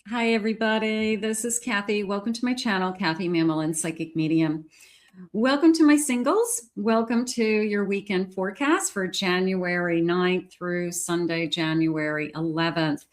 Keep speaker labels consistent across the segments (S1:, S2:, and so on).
S1: Hi, everybody. This is Kathy. Welcome to my channel, Kathy Mammal and Psychic Medium. Welcome to my singles. Welcome to your weekend forecast for January 9th through Sunday, January 11th.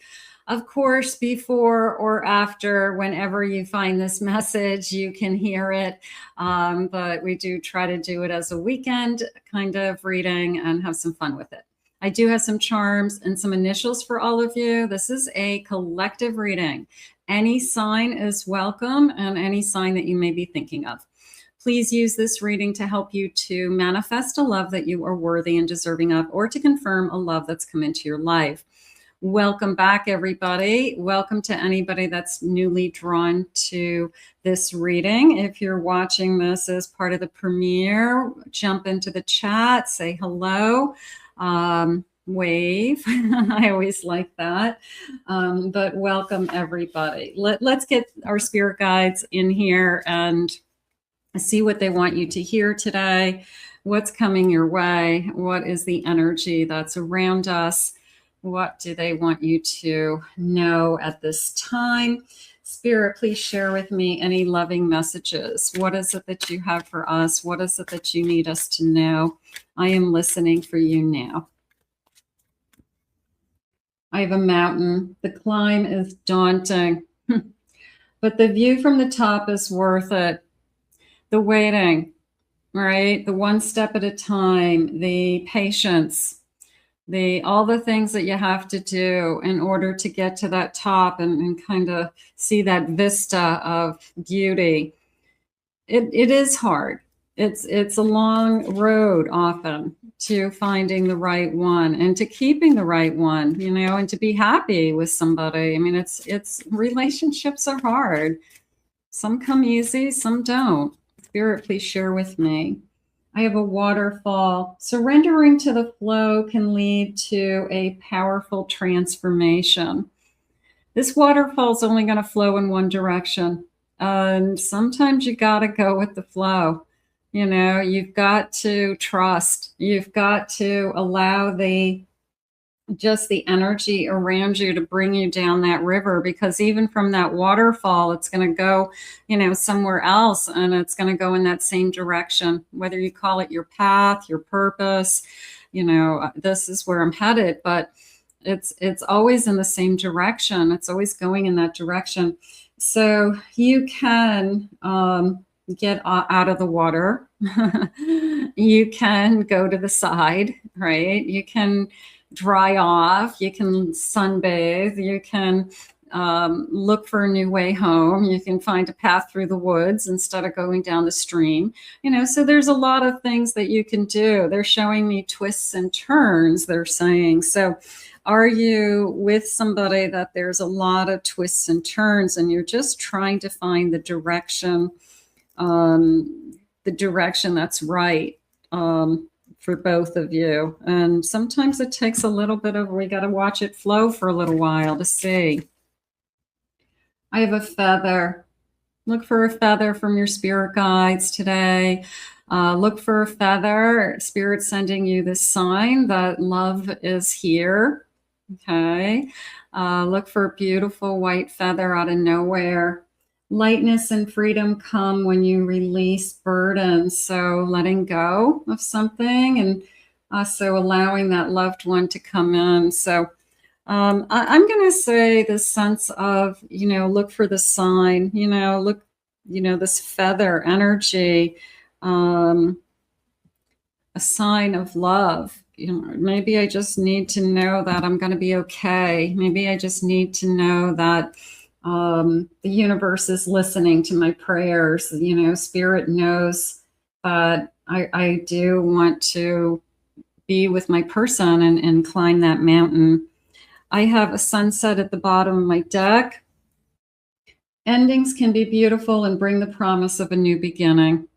S1: Of course, before or after, whenever you find this message, you can hear it. But we do try to do it as a weekend kind of reading and have some fun with it. I do have some charms and some initials for all of you. This is a collective reading. Any sign is welcome and any sign that you may be thinking of. Please use this reading to help you to manifest a love that you are worthy and deserving of, or to confirm a love that's come into your life. Welcome back, everybody. Welcome to anybody that's newly drawn to this reading. If you're watching this as part of the premiere, jump into the chat, say hello. Wave. I always like that. But welcome, everybody. Let's get our spirit guides in here and see what they want you to hear today. What's coming your way? What is the energy that's around us? What do they want you to know at this time? Spirit, please share with me any loving messages. What is it that you have for us? What is it that you need us to know? I am listening for you now. I have a mountain. The climb is daunting, but the view from the top is worth it. The waiting, right? The one step at a time, the patience, all the things that you have to do in order to get to that top and kind of see that vista of beauty. It is hard. It's a long road often to finding the right one and to keeping the right one, you know, and to be happy with somebody. I mean, it's relationships are hard. Some come easy, some don't. Spirit, please share with me. I have a waterfall. Surrendering to the flow can lead to a powerful transformation. This waterfall is only going to flow in one direction. And sometimes you got to go with the flow. You know, you've got to trust. You've got to allow just the energy around you to bring you down that river, because even from that waterfall, it's going to go, you know, somewhere else, and it's going to go in that same direction, whether you call it your path, your purpose, you know, this is where I'm headed, but it's always in the same direction. It's always going in that direction. So you can get out of the water. You can go to the side, right? You can dry off, you can sunbathe, you can look for a new way home, you can find a path through the woods instead of going down the stream, you know, so there's a lot of things that you can do. They're showing me twists and turns, they're saying. So are you with somebody that there's a lot of twists and turns and you're just trying to find the direction that's right for both of you? And sometimes it takes a little bit of, we got to watch it flow for a little while to see. I have a feather. Look for a feather from your spirit guides today. Look for a feather. Spirit sending you this sign that love is here. Okay. Look for a beautiful white feather out of nowhere. Lightness and freedom come when you release burdens. So letting go of something and also allowing that loved one to come in. So I'm going to say this sense of, you know, look for the sign, you know, look, you know, this feather energy, a sign of love. You know, maybe I just need to know that I'm going to be okay. Maybe I just need to know that the universe is listening to my prayers. You know, spirit knows that I do want to be with my person and climb that mountain. I have a sunset at the bottom of my deck. Endings can be beautiful and bring the promise of a new beginning.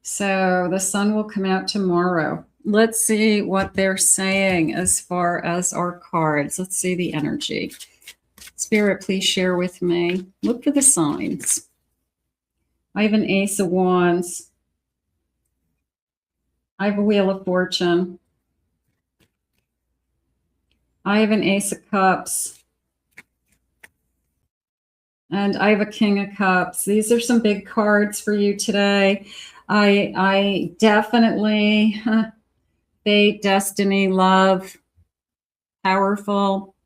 S1: So the sun will come out tomorrow. Let's see what they're saying as far as our cards. Let's see the energy. Spirit, please share with me. Look for the signs. I have an Ace of Wands. I have a Wheel of Fortune. I have an Ace of Cups. And I have a King of Cups. These are some big cards for you today. I definitely, fate, destiny, love, powerful.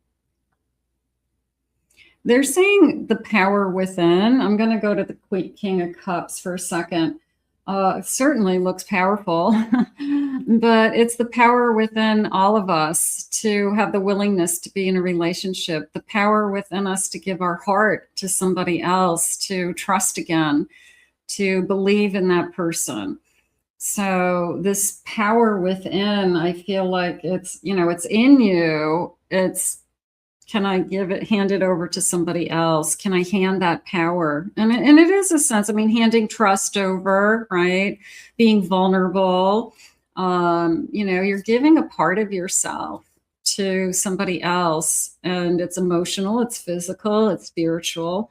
S1: They're saying the power within. I'm going to go to the King of Cups for a second. It certainly looks powerful, but it's the power within all of us to have the willingness to be in a relationship, the power within us to give our heart to somebody else, to trust again, to believe in that person. So this power within, I feel like it's, it's in you. It's, can I hand it over to somebody else? Can I hand that power? And it is a sense, handing trust over, right? Being vulnerable. You're giving a part of yourself to somebody else, and it's emotional, it's physical, it's spiritual.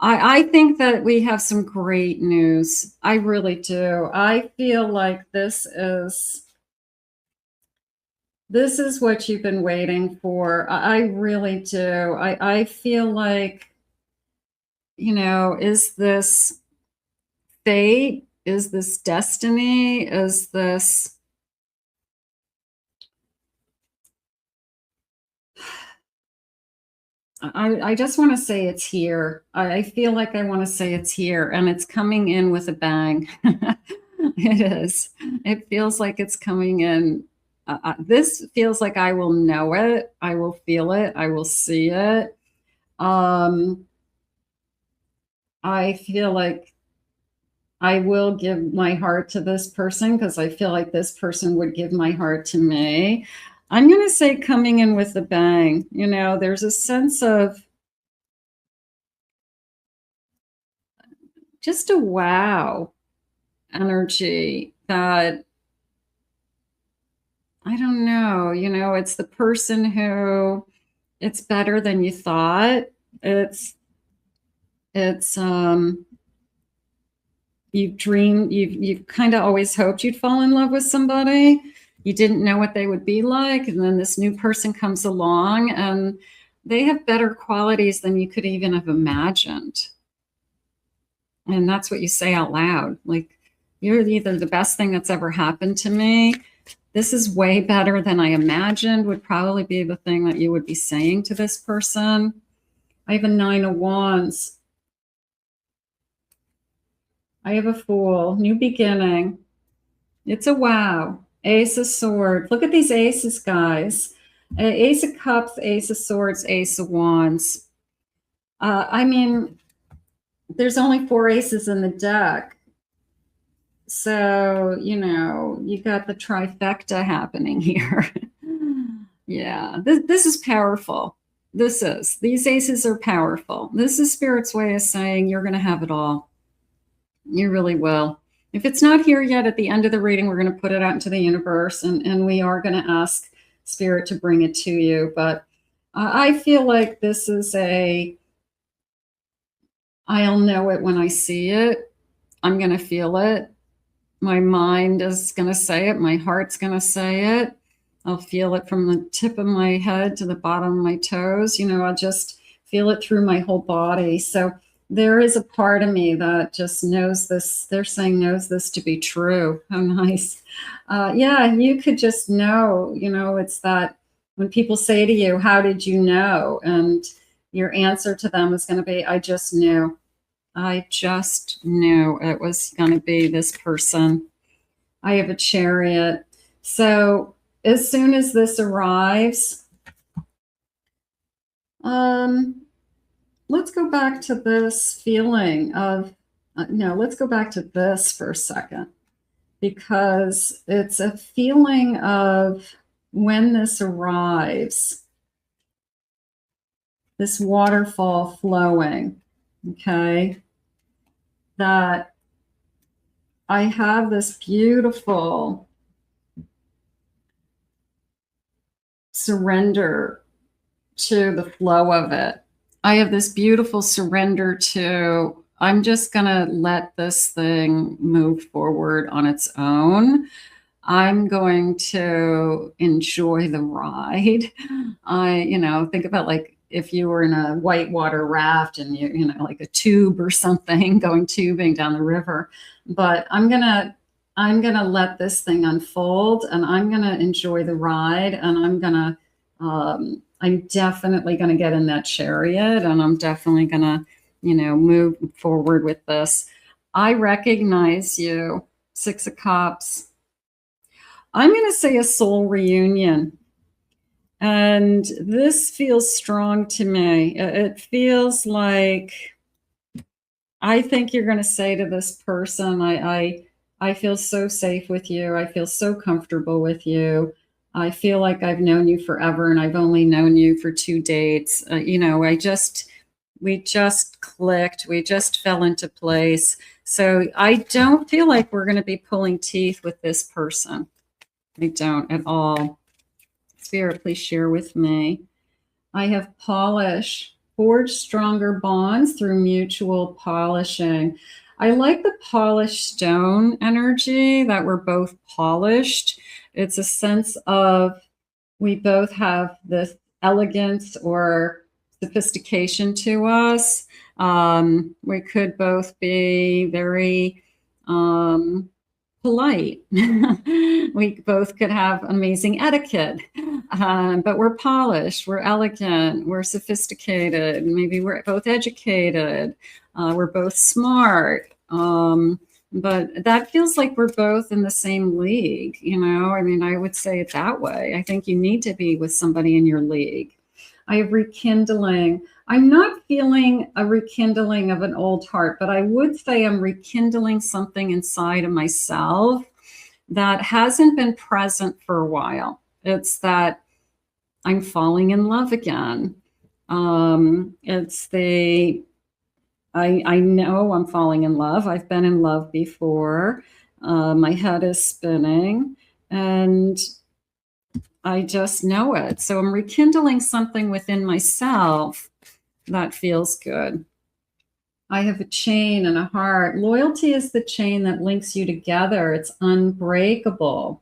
S1: I think that we have some great news. I really do. I feel like this is what you've been waiting for. I really do. I feel like, is this fate? Is this destiny? Is this... I just want to say it's here. I feel like I want to say it's here, and it's coming in with a bang. It is. It feels like it's coming in. This feels like I will know it. I will feel it. I will see it. I feel like I will give my heart to this person because I feel like this person would give my heart to me. I'm going to say coming in with a bang. There's a sense of just a wow energy that, I don't know, it's the person who, it's better than you thought. You've kind of always hoped you'd fall in love with somebody. You didn't know what they would be like. And then this new person comes along and they have better qualities than you could even have imagined. And that's what you say out loud. Like, you're either the best thing that's ever happened to me. This is way better than I imagined, would probably be the thing that you would be saying to this person. I have a 9 of Wands. I have a Fool, new beginning. It's a wow. Ace of Swords. Look at these aces, guys. Ace of Cups, Ace of Swords, Ace of Wands. There's only 4 aces in the deck. So, you got the trifecta happening here. Yeah, this is powerful. These aces are powerful. This is Spirit's way of saying you're going to have it all. You really will. If it's not here yet, at the end of the reading, we're going to put it out into the universe, and we are going to ask Spirit to bring it to you. But I feel like this is I'll know it when I see it. I'm going to feel it. My mind is going to say it. My heart's going to say it. I'll feel it from the tip of my head to the bottom of my toes. I'll just feel it through my whole body. So there is a part of me that just knows this. They're saying knows this to be true. How nice. Yeah, you could just know, it's that when people say to you, how did you know? And your answer to them is going to be, I just knew. I just knew it was going to be this person. I have a Chariot. So as soon as this arrives, let's go back to this feeling of, no, let's go back to this for a second, because it's a feeling of when this arrives, this waterfall flowing, okay, that I have this beautiful surrender to the flow of it. I have this beautiful surrender to, I'm just going to let this thing move forward on its own. I'm going to enjoy the ride. Think about like if you were in a whitewater raft and you know, like a tube or something, going tubing down the river. But I'm gonna let this thing unfold, and I'm gonna enjoy the ride, and I'm definitely gonna get in that chariot, and I'm definitely gonna, you know, move forward with this. I recognize you, Six of Cups. I'm gonna say a soul reunion. And this feels strong to me. It feels like, I think you're going to say to this person, I feel so safe with you. I feel so comfortable with you. I feel like I've known you forever, and I've only known you for 2 dates. You know, we just clicked. We just fell into place. So I don't feel like we're going to be pulling teeth with this person. I don't at all. Spirit, please share with me. I have polish. Forge stronger bonds through mutual polishing. I like the polished stone energy, that we're both polished. It's a sense of we both have this elegance or sophistication to us. We could both be very polite. We both could have amazing etiquette, but we're polished, we're elegant, we're sophisticated, maybe we're both educated, we're both smart. But that feels like we're both in the same league, you know? I mean, I would say it that way. I think you need to be with somebody in your league. I have rekindling. I'm not feeling a rekindling of an old heart, but I would say I'm rekindling something inside of myself that hasn't been present for a while. It's that I'm falling in love again. It's the, I know I'm falling in love. I've been in love before. My head is spinning, and I just know it. So I'm rekindling something within myself that feels good. I have a chain and a heart. Loyalty is the chain that links you together. It's unbreakable.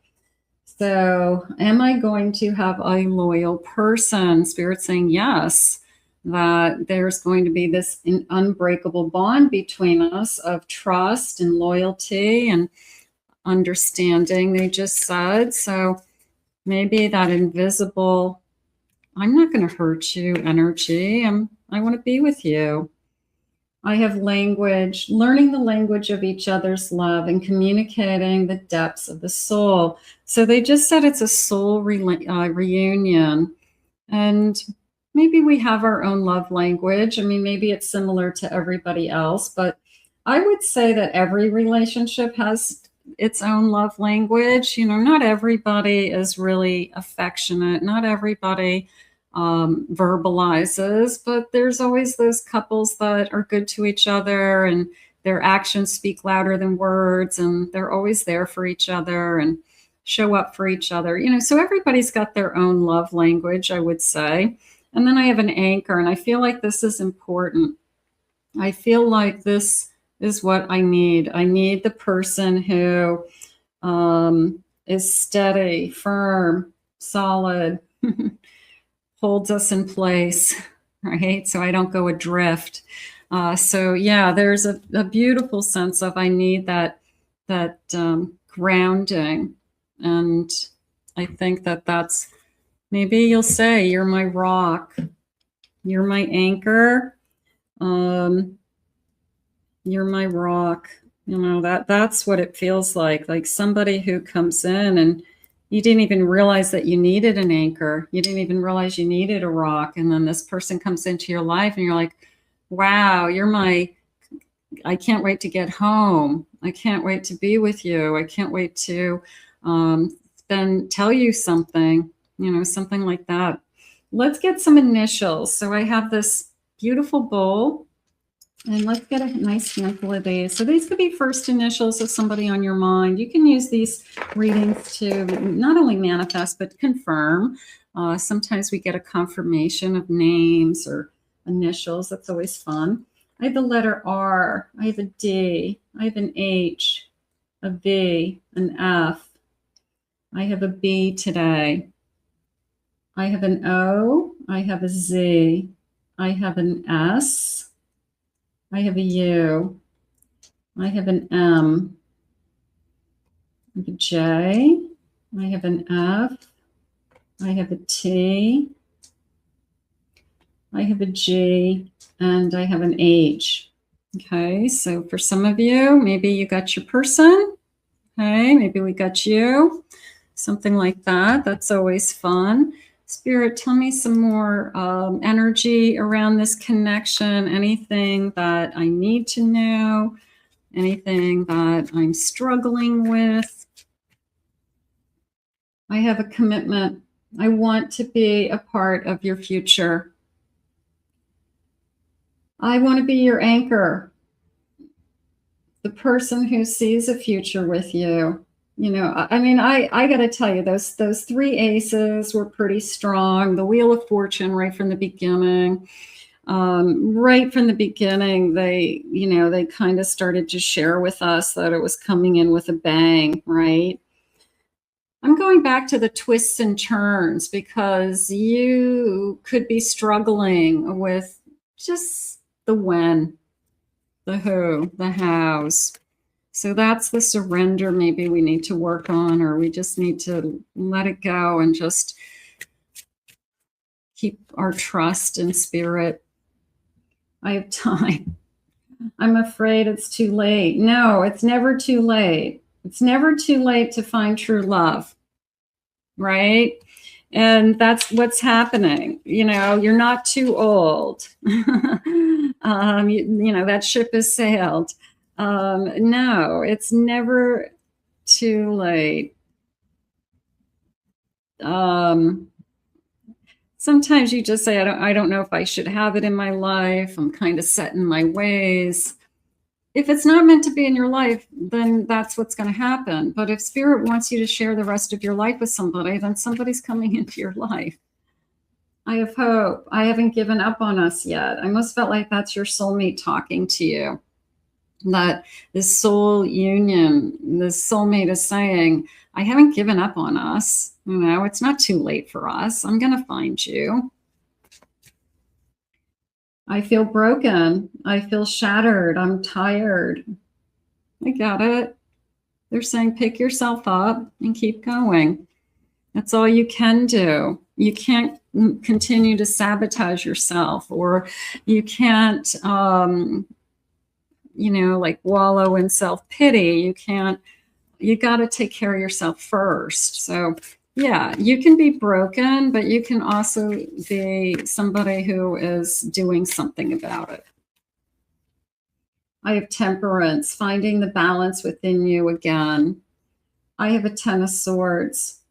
S1: So am I going to have a loyal person? Spirit saying yes, that there's going to be this unbreakable bond between us of trust and loyalty and understanding, they just said. So maybe that invisible, I'm not going to hurt you energy. I want to be with you. I have language, learning the language of each other's love and communicating the depths of the soul. So they just said it's a soul reunion. And maybe we have our own love language. I mean, maybe it's similar to everybody else, but I would say that every relationship has its own love language. You know, not everybody is really affectionate. Not everybody verbalizes, but there's always those couples that are good to each other, and their actions speak louder than words, and they're always there for each other and show up for each other. You know, so everybody's got their own love language, I would say. And then I have an anchor, and I feel like this is important. I feel like this is what I need. I need the person who is steady, firm, solid, holds us in place, right? So I don't go adrift. So yeah, there's a beautiful sense of I need that grounding. And I think that's, maybe you'll say, you're my rock, you're my anchor, you're my rock. You know, that's what it feels like somebody who comes in and you didn't even realize that you needed an anchor. You didn't even realize you needed a rock. And then this person comes into your life and you're like, wow, I can't wait to get home. I can't wait to be with you. I can't wait to tell you something, you know, something like that. Let's get some initials. So I have this beautiful bowl, and let's get a nice handful of these. So these could be first initials of somebody on your mind. You can use these readings to not only manifest, but confirm. Sometimes we get a confirmation of names or initials. That's always fun. I have the letter R. I have a D. I have an H, a V, an F. I have a B today. I have an O. I have a Z. I have an S. I have a U. I have an M. I have a J. I have an F. I have a T. I have a G. And I have an H. Okay, so for some of you, maybe you got your person. Okay, maybe we got you. Something like that. That's always fun. Spirit, tell me some more energy around this connection. Anything that I need to know. Anything that I'm struggling with. I have a commitment. I want to be a part of your future. I want to be your anchor. The person who sees a future with you. You know, I mean, I got to tell you, those three aces were pretty strong. The Wheel of Fortune right from the beginning. Right from the beginning, they, you know, they kind of started to share with us that it was coming in with a bang, right? I'm going back to the twists and turns because you could be struggling with just the when, the who, the hows. So that's the surrender maybe we need to work on, or we just need to let it go and just keep our trust in spirit. I have time. I'm afraid it's too late. No, it's never too late. It's never too late to find true love, right? And that's what's happening. You know, you're not too old. You know, that ship has sailed. No, it's never too late. Sometimes you just say, I don't know if I should have it in my life. I'm kind of set in my ways. If it's not meant to be in your life, then that's what's going to happen. But if spirit wants you to share the rest of your life with somebody, then somebody's coming into your life. I have hope. I haven't given up on us yet. I almost felt like that's your soulmate talking to you. That this soul union, this soulmate is saying, I haven't given up on us. You know, it's not too late for us. I'm going to find you. I feel broken. I feel shattered. I'm tired. I get it. They're saying, pick yourself up and keep going. That's all you can do. You can't continue to sabotage yourself, or you can't, you know, like wallow in self-pity. You got to take care of yourself first. So yeah, you can be broken, but you can also be somebody who is doing something about it. I have temperance, finding the balance within you again. I have a 10 of swords.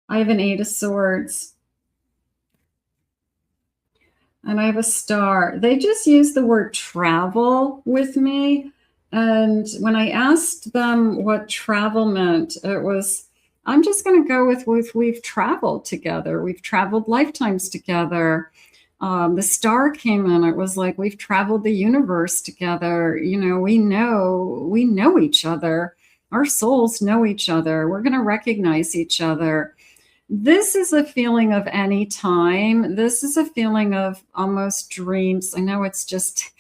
S1: I have an 8 of swords. And I have a star. They just use the word travel with me. And when I asked them what travel meant, it was, I'm just going to go with we've traveled together. We've traveled lifetimes together. The star came in. It was like we've traveled the universe together. You know, we know each other. Our souls know each other. We're going to recognize each other. This is a feeling of any time. This is a feeling of almost dreams. I know it's just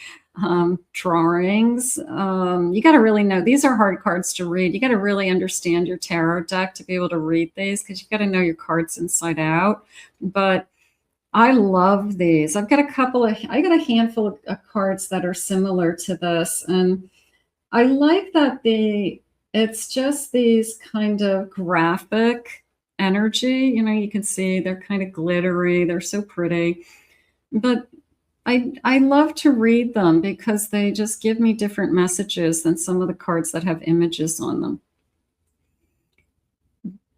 S1: drawings. You got to really know. These are hard cards to read. You got to really understand your tarot deck to be able to read these, because you got to know your cards inside out. But I love these. I got a handful of cards that are similar to this. And I like that it's just these kind of graphic energy. You know, you can see they're kind of glittery. They're so pretty. But I love to read them because they just give me different messages than some of the cards that have images on them.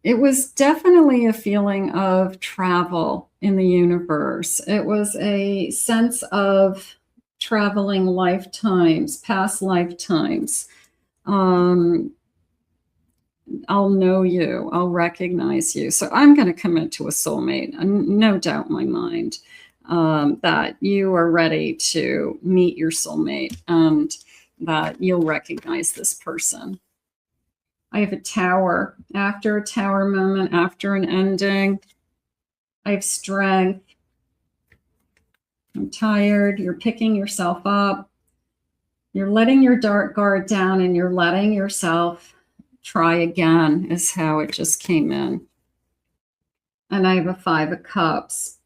S1: It was definitely a feeling of travel in the universe. It was a sense of traveling lifetimes, past lifetimes. I'll know you. I'll recognize you. So I'm going to commit to a soulmate. No doubt in my mind that you are ready to meet your soulmate and that you'll recognize this person. I have a tower. After a tower moment, after an ending, I have strength. I'm tired. You're picking yourself up. You're letting your dark guard down and you're letting yourself try again is how it just came in. And I have a 5 of Cups.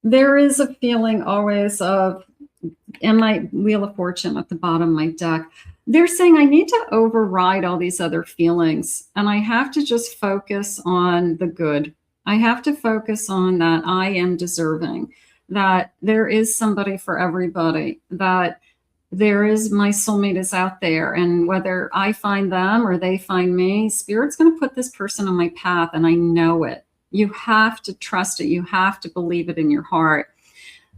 S1: There is a feeling always of, and my Wheel of Fortune at the bottom of my deck, they're saying I need to override all these other feelings and I have to just focus on the good. I have to focus on that I am deserving, that there is somebody for everybody, that there is my soulmate is out there, and whether I find them or they find me, Spirit's going to put this person on my path and I know it. You have to trust it. You have to believe it in your heart.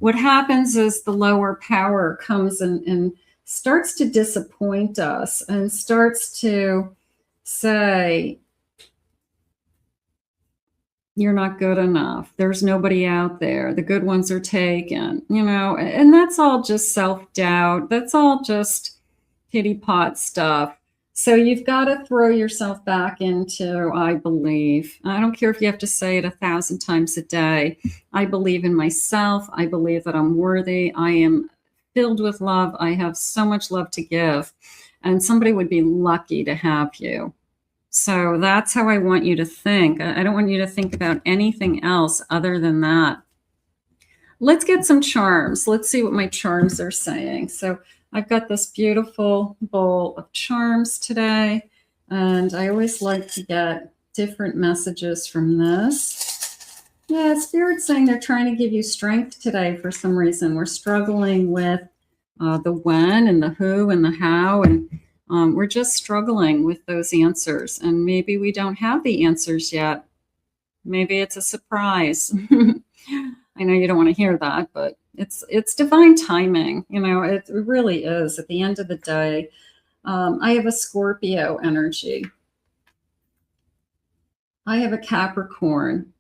S1: What happens is the lower power comes and starts to disappoint us and starts to say, you're not good enough. There's nobody out there. The good ones are taken, you know, and that's all just self-doubt. That's all just pity pot stuff. So you've got to throw yourself back into, I believe. I don't care if you have to say it 1,000 times a day. I believe in myself. I believe that I'm worthy. I am filled with love. I have so much love to give. And somebody would be lucky to have you. So that's how I want you to think. I don't want you to think about anything else other than that. Let's get some charms. Let's see what my charms are saying. So I've got this beautiful bowl of charms today, and I always like to get different messages from this. Yeah, Spirit's saying they're trying to give you strength today for some reason. We're struggling with the when and the who and the how, and we're just struggling with those answers, and maybe we don't have the answers yet. Maybe it's a surprise. I know you don't want to hear that, but it's divine timing. You know, it really is. At the end of the day, I have a Scorpio energy. I have a Capricorn.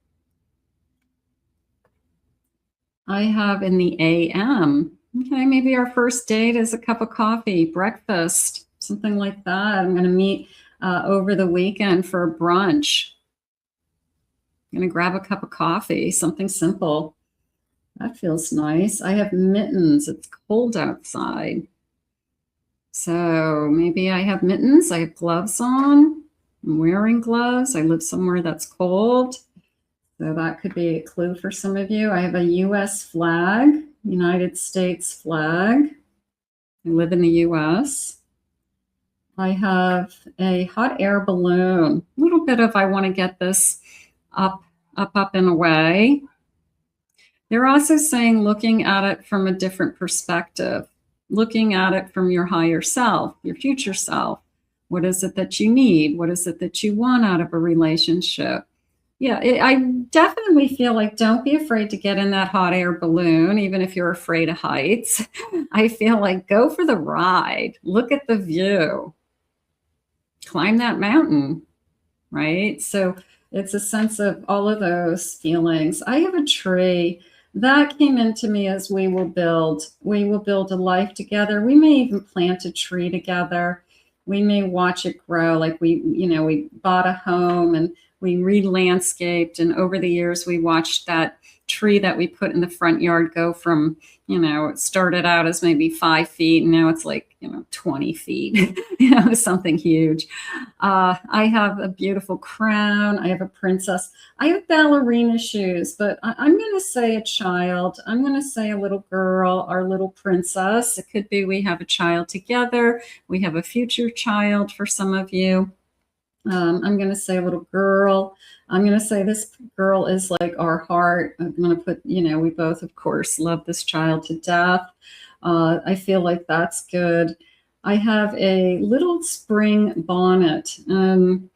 S1: I have in the AM. Okay, maybe our first date is a cup of coffee, breakfast, something like that. I'm going to meet over the weekend for a brunch. I'm going to grab a cup of coffee, something simple. That feels nice. I have mittens. It's cold outside. So maybe I have mittens. I have gloves on. I'm wearing gloves. I live somewhere that's cold. So that could be a clue for some of you. I have a U.S. flag, United States flag. I live in the U.S. I have a hot air balloon. A little bit of I want to get this up and away. They're also saying looking at it from a different perspective, looking at it from your higher self, your future self. What is it that you need? What is it that you want out of a relationship? Yeah, I definitely feel like don't be afraid to get in that hot air balloon, even if you're afraid of heights. I feel like go for the ride. Look at the view. Climb that mountain, right? So it's a sense of all of those feelings. I have a tree that came into me as we will build a life together. We may even plant a tree together. We may watch it grow. Like we bought a home and we re-landscaped, and over the years we watched that tree that we put in the front yard go from, it started out as maybe 5 feet and now it's like, 20 feet, something huge. I have a beautiful crown. I have a princess. I have ballerina shoes, but I'm going to say a child. I'm going to say a little girl, our little princess. It could be we have a child together. We have a future child for some of you. I'm going to say a little girl. I'm going to say this girl is like our heart. I'm going to put, we both, of course, love this child to death. I feel like that's good. I have a little spring bonnet. I'm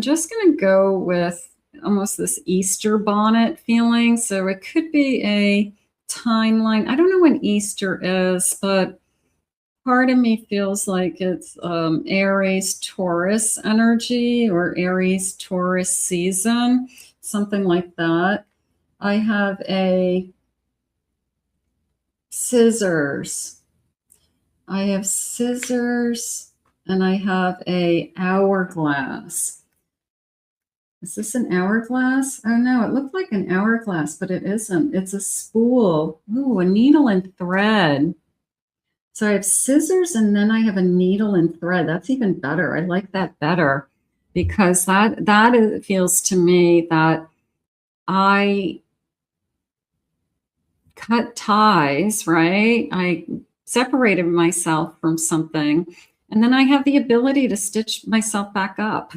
S1: just going to go with almost this Easter bonnet feeling. So it could be a timeline. I don't know when Easter is, but part of me feels like it's Aries Taurus energy or Aries Taurus season, something like that. I have a scissors. I have scissors and I have a hourglass. Is this an hourglass? Oh no, it looked like an hourglass, but it isn't. It's a spool. Ooh, a needle and thread. So I have scissors and then I have a needle and thread. That's even better. I like that better because that feels to me that I cut ties, right? I separated myself from something and then I have the ability to stitch myself back up.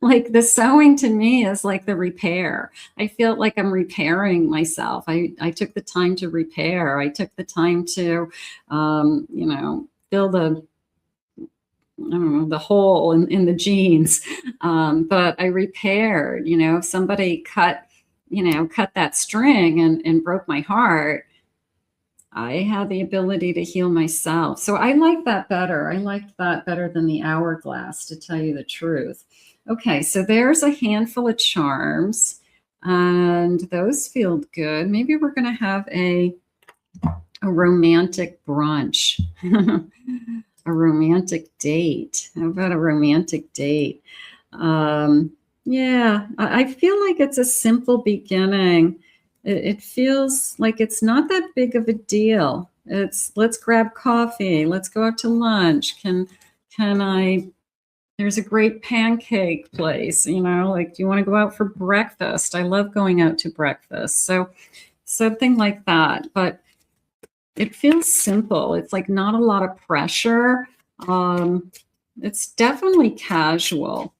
S1: Like the sewing to me is like the repair. I feel like I'm repairing myself. I took the time to repair. I took the time to, you know, fill the, I don't know, the hole in the jeans. But I repaired, you know, if somebody cut, you know, cut that string and broke my heart, I had the ability to heal myself. So I like that better. I liked that better than the hourglass, to tell you the truth. Okay, so there's a handful of charms, and those feel good. Maybe we're going to have a romantic brunch, a romantic date. How about a romantic date? Yeah, I feel like it's a simple beginning. It feels like it's not that big of a deal. It's let's grab coffee, let's go out to lunch. Can I? There's a great pancake place, you know, like, do you want to go out for breakfast? I love going out to breakfast. So something like that, but it feels simple. It's like not a lot of pressure. It's definitely casual.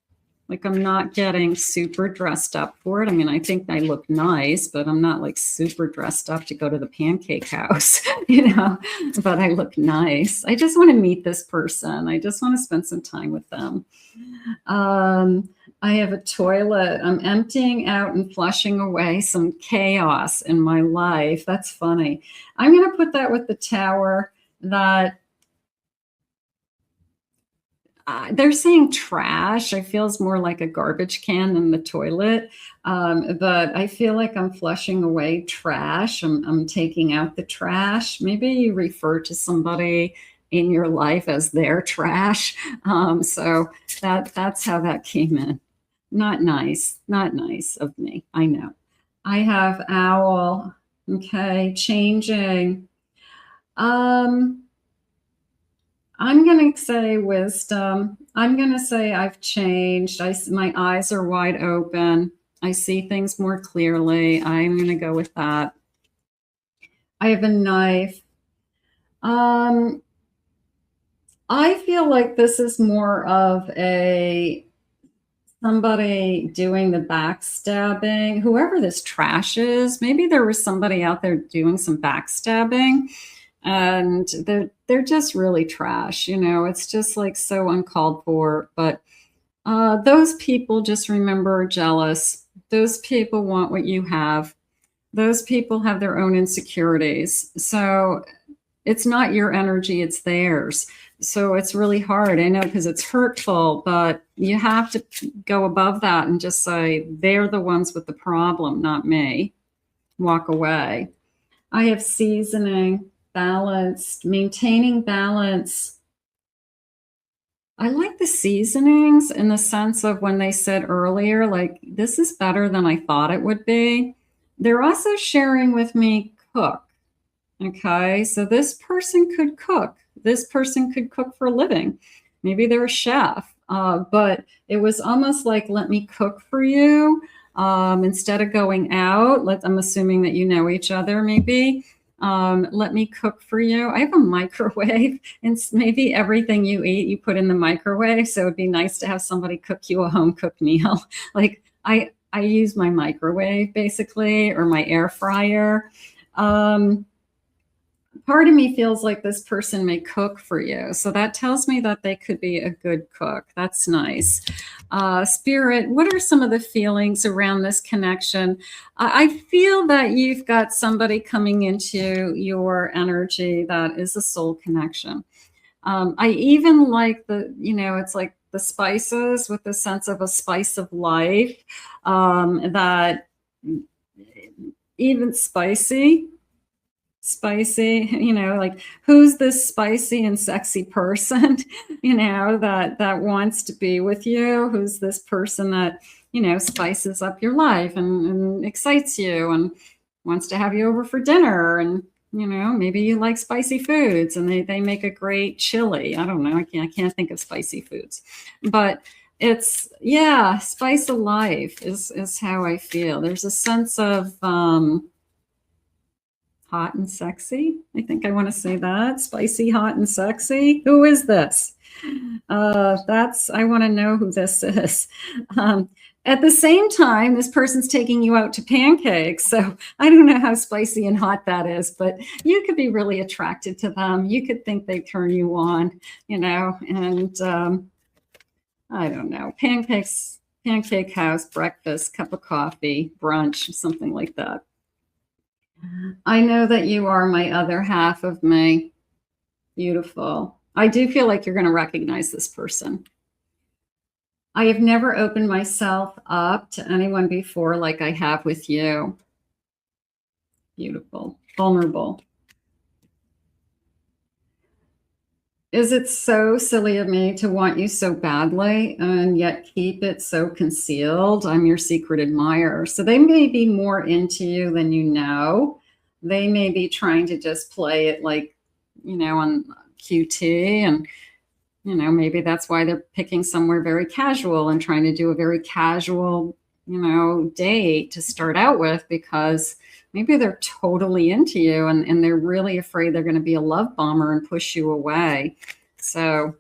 S1: Like I'm not getting super dressed up for it. I mean, I think I look nice, but I'm not like super dressed up to go to the pancake house, you know, but I look nice. I just want to meet this person. I just want to spend some time with them. I have a toilet. I'm emptying out and flushing away some chaos in my life. That's funny. I'm going to put that with the Tower, that they're saying trash. I feels more like a garbage can than the toilet. But I feel like I'm flushing away trash. I'm taking out the trash. Maybe you refer to somebody in your life as their trash. So that's how that came in. Not nice. Not nice of me. I know. I have owl. Okay, changing. I'm going to say wisdom. I'm going to say I've changed. My eyes are wide open. I see things more clearly. I'm going to go with that. I have a knife. I feel like this is more of somebody doing the backstabbing. Whoever this trash is, maybe there was somebody out there doing some backstabbing. And they're just really trash, you know. It's just like so uncalled for. But those people, just remember, are jealous. Those people want what you have. Those people have their own insecurities. So it's not your energy, it's theirs. So it's really hard. I know, because it's hurtful, but you have to go above that and just say, they're the ones with the problem, not me. Walk away. I have seasoning. Balanced, maintaining balance. I like the seasonings in the sense of when they said earlier, like, this is better than I thought it would be. They're also sharing with me cook. Okay, so this person could cook. This person could cook for a living. Maybe they're a chef, but it was almost like, let me cook for you instead of going out. I'm assuming that you know each other, maybe. Let me cook for you. I have a microwave, and maybe everything you eat, you put in the microwave. So it'd be nice to have somebody cook you a home cooked meal. Like I use my microwave basically, or my air fryer. Part of me feels like this person may cook for you. So that tells me that they could be a good cook. That's nice. Spirit, what are some of the feelings around this connection? I feel that you've got somebody coming into your energy that is a soul connection. I even like it's like the spices with the sense of a spice of life, that even spicy, like, who's this spicy and sexy person, that wants to be with you? Who's this person that you know, spices up your life and excites you and wants to have you over for dinner. And, you know, maybe you like spicy foods and they make a great chili. I don't know. I can't think of spicy foods, but it's, yeah, spice of life is how I feel. There's a sense of hot and sexy. I think I want to say that. Spicy, hot, and sexy. Who is this? I want to know who this is. At the same time, this person's taking you out to pancakes. So I don't know how spicy and hot that is, but you could be really attracted to them. You could think they turn you on, you know, and I don't know, pancakes, pancake house, breakfast, cup of coffee, brunch, something like that. I know that you are my other half of me. Beautiful. I do feel like you're going to recognize this person. I have never opened myself up to anyone before like I have with you. Beautiful. Vulnerable. Is it so silly of me to want you so badly and yet keep it so concealed? I'm your secret admirer. So they may be more into you than you know. They may be trying to just play it like, you know, on QT, and, you know, maybe that's why they're picking somewhere very casual and trying to do a very casual, you know, date to start out with, because maybe they're totally into you and they're really afraid they're going to be a love bomber and push you away. So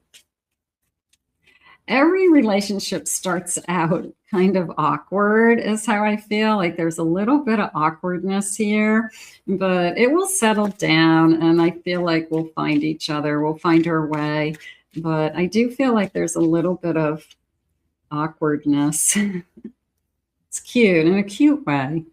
S1: every relationship starts out kind of awkward is how I feel. Like there's a little bit of awkwardness here, but it will settle down and I feel like we'll find each other. We'll find our way. But I do feel like there's a little bit of awkwardness. It's cute in a cute way.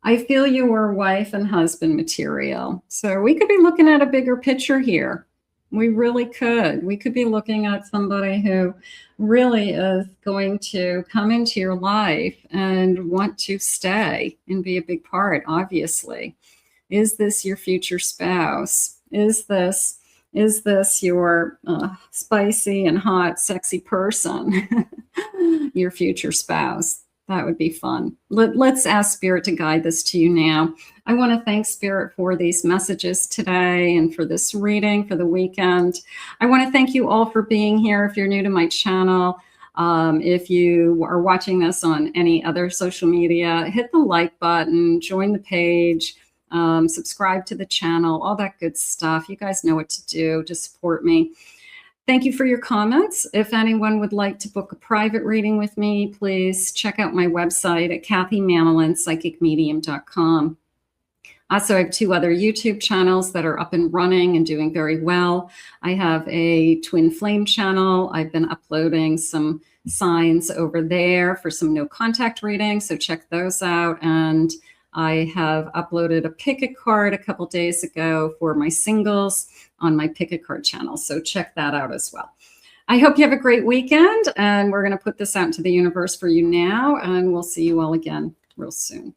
S1: I feel you are wife and husband material. So we could be looking at a bigger picture here. We really could. We could be looking at somebody who really is going to come into your life and want to stay and be a big part, obviously. Is this your future spouse? Is this your spicy and hot, sexy person? Your future spouse? That would be fun. Let's ask Spirit to guide this to you now. I want to thank Spirit for these messages today and for this reading for the weekend. I want to thank you all for being here. If you're new to my channel, if you are watching this on any other social media, hit the like button, join the page, subscribe to the channel, all that good stuff. You guys know what to do to support me. Thank you for your comments. If anyone would like to book a private reading with me, please check out my website at KathyManolin.psychicmedium.com. Also, I have 2 other YouTube channels that are up and running and doing very well. I have a twin flame channel. I've been uploading some signs over there for some no contact readings, so check those out. And I have uploaded a pick a card a couple days ago for my singles on my pick a card channel. So check that out as well. I hope you have a great weekend, and we're going to put this out into the universe for you now, and we'll see you all again real soon.